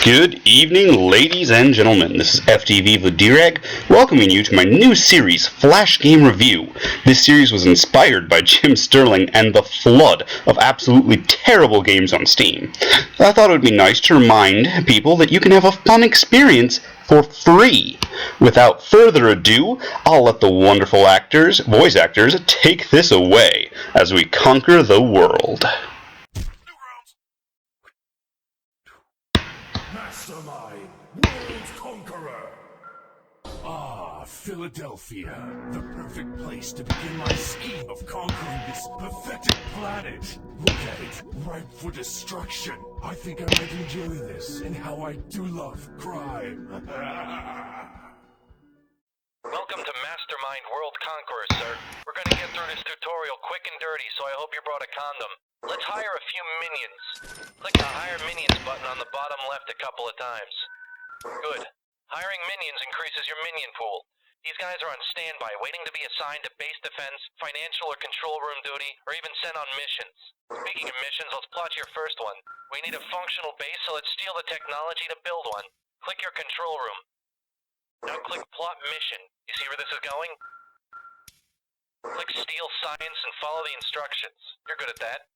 Good evening, ladies and gentlemen. This is FTV vladerag, welcoming you to my new series, Flash Game Review. This series was inspired by Jim Sterling and the flood of absolutely terrible games on Steam. I thought it would be nice to remind people that you can have a fun experience for free. Without further ado, I'll let the wonderful voice actors, take this away as we conquer the world. Mastermind, world conqueror. Philadelphia, the perfect place to begin my scheme of conquering this pathetic planet. Look at it, ripe for destruction. I think I might enjoy this, and how I do love crime. Welcome to Mastermind World Conqueror, sir. We're gonna get through this tutorial quick and dirty, so I hope you brought a condom. Let's hire a few minions. Click the Hire Minions button on the bottom left a couple of times. Good. Hiring minions increases your minion pool. These guys are on standby, waiting to be assigned to base defense, financial or control room duty, or even sent on missions. Speaking of missions, let's plot your first one. We need a functional base, so let's steal the technology to build one. Click your control room. Now click Plot Mission. You see where this is going? Click Steal Science and follow the instructions. You're good at that.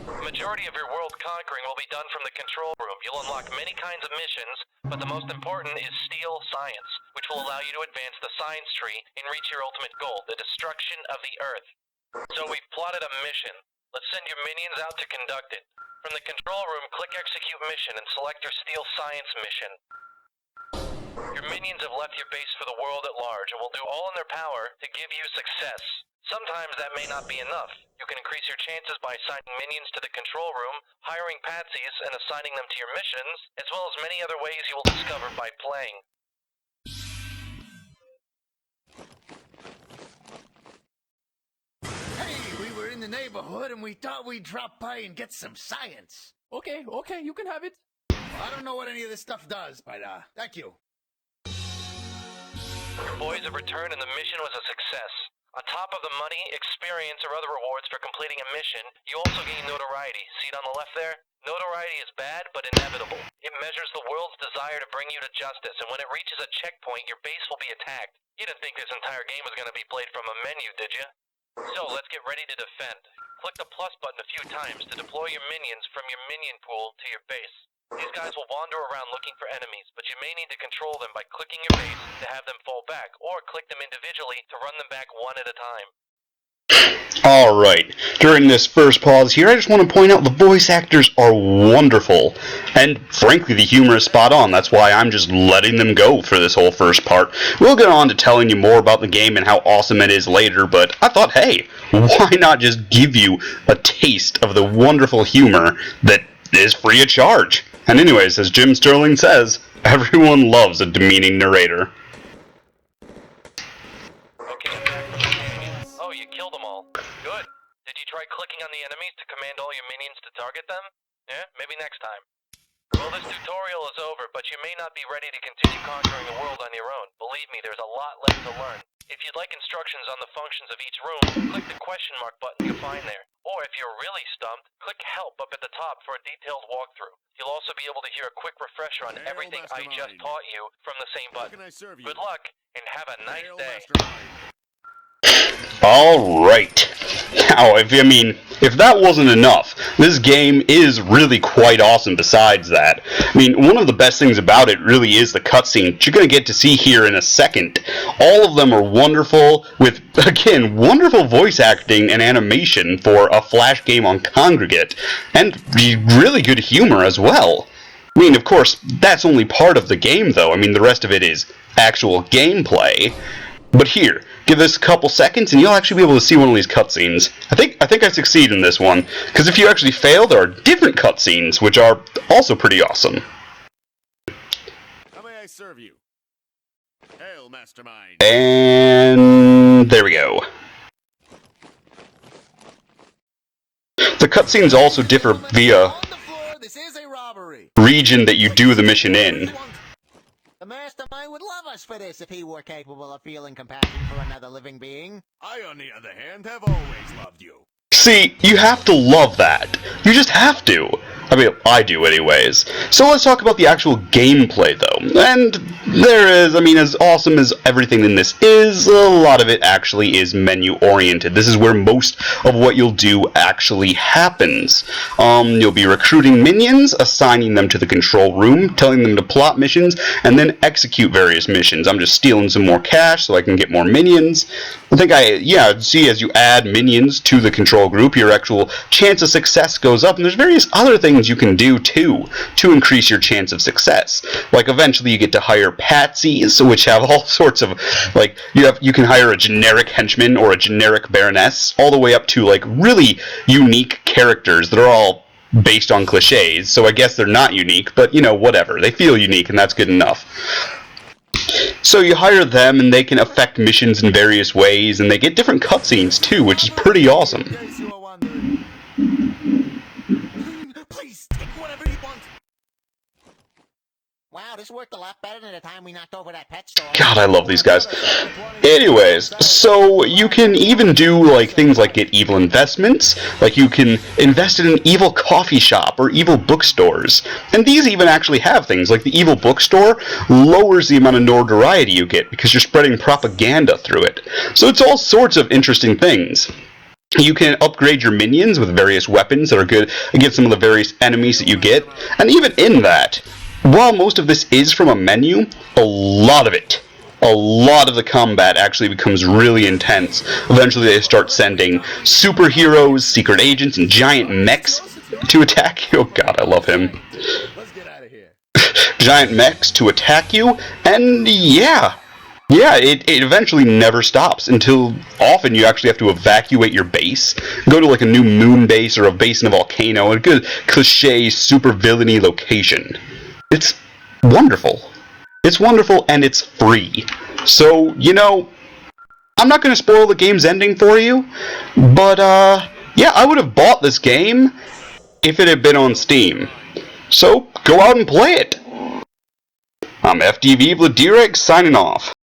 The majority of your world conquering will be done from the control room. You'll unlock many kinds of missions, but the most important is Steal Science, which will allow you to advance the science tree and reach your ultimate goal, the destruction of the Earth. So we've plotted a mission. Let's send your minions out to conduct it. From the control room, click Execute Mission and select your Steal Science mission. Your minions have left your base for the world at large and will do all in their power to give you success. Sometimes that may not be enough. You can increase your chances by assigning minions to the control room, hiring patsies, and assigning them to your missions, as well as many other ways you will discover by playing. Hey, we were in the neighborhood and we thought we'd drop by and get some science. Okay, you can have it. I don't know what any of this stuff does, but thank you. Your boys have returned and the mission was a success. On top of the money, experience, or other rewards for completing a mission, you also gain notoriety. See it on the left there? Notoriety is bad, but inevitable. It measures the world's desire to bring you to justice, and when it reaches a checkpoint, your base will be attacked. You didn't think this entire game was going to be played from a menu, did you? So, let's get ready to defend. Click the plus button a few times to deploy your minions from your minion pool to your base. These guys will wander around looking for enemies, but you may need to control them by clicking your base to have them fall back, or click them individually to run them back one at a time. Alright, during this first pause here, I just want to point out the voice actors are wonderful. And frankly, the humor is spot on. That's why I'm just letting them go for this whole first part. We'll get on to telling you more about the game and how awesome it is later, but I thought, hey, why not just give you a taste of the wonderful humor that is free of charge? And anyways, as Jim Sterling says, everyone loves a demeaning narrator. Okay, I'm back from the canyon. Oh, you killed them all. Good. Did you try clicking on the enemies to command all your minions to target them? Yeah, maybe next time. Well, this tutorial is over, but you may not be ready to continue conquering the world on your own. Believe me, there's a lot left to learn. If you'd like instructions on the functions of each room, click the question mark button you'll find there. Or if you're really stumped, click Help up at the top for a detailed walkthrough. You'll also be able to hear a quick refresher on everything I just taught you from the same button. Good luck, and have a nice day. Alright. Now, if that wasn't enough, this game is really quite awesome besides that. I mean, one of the best things about it really is the cutscene you're going to get to see here in a second. All of them are wonderful, with, again, wonderful voice acting and animation for a Flash game on Congregate, and really good humor as well. I mean, of course, that's only part of the game, though. I mean, the rest of it is actual gameplay. But here, give this a couple seconds and you'll actually be able to see one of these cutscenes. I think I succeed in this one, because if you actually fail, there are different cutscenes, which are also pretty awesome. How may I serve you? Hail, Mastermind. And there we go. The cutscenes also differ via This is a robbery. region that you do the mission in. The Mastermind would love us for this if he were capable of feeling compassion for another living being. I, on the other hand, have always loved you. See, you have to love that. You just have to. I mean, I do anyways. So let's talk about the actual gameplay, though. And there is, I mean, as awesome as everything in this is, a lot of it actually is menu-oriented. This is where most of what you'll do actually happens. You'll be recruiting minions, assigning them to the control room, telling them to plot missions, and then execute various missions. I'm just stealing some more cash so I can get more minions. See, as you add minions to the control group, your actual chance of success goes up, and there's various other things you can do too to increase your chance of success. Like eventually you get to hire patsies, which have all sorts of, like, you can hire a generic henchman or a generic baroness, all the way up to like really unique characters that are all based on cliches. So I guess they're not unique, but you know, whatever. They feel unique, and that's good enough. So you hire them, and they can affect missions in various ways, and they get different cutscenes too, which is pretty awesome. Please, take whatever you want. Wow, this worked a lot better than the time we knocked over that pet store. God, I love these guys. Anyways, so you can even do like things like get evil investments, like you can invest in an evil coffee shop or evil bookstores. And these even actually have things, like the evil bookstore lowers the amount of notoriety you get because you're spreading propaganda through it. So it's all sorts of interesting things. You can upgrade your minions with various weapons that are good against some of the various enemies that you get. And even in that, while most of this is from a menu, a lot of the combat actually becomes really intense. Eventually they start sending superheroes, secret agents, and giant mechs to attack you. Oh god, I love him. Let's get out of here. Giant mechs to attack you, and yeah, it eventually never stops until often you actually have to evacuate your base, go to like a new moon base or a base in a volcano, a good cliche super villainy location. It's wonderful. It's wonderful, and it's free. So, you know, I'm not going to spoil the game's ending for you, but, yeah, I would have bought this game if it had been on Steam. So, go out and play it. I'm FTV vladerag signing off.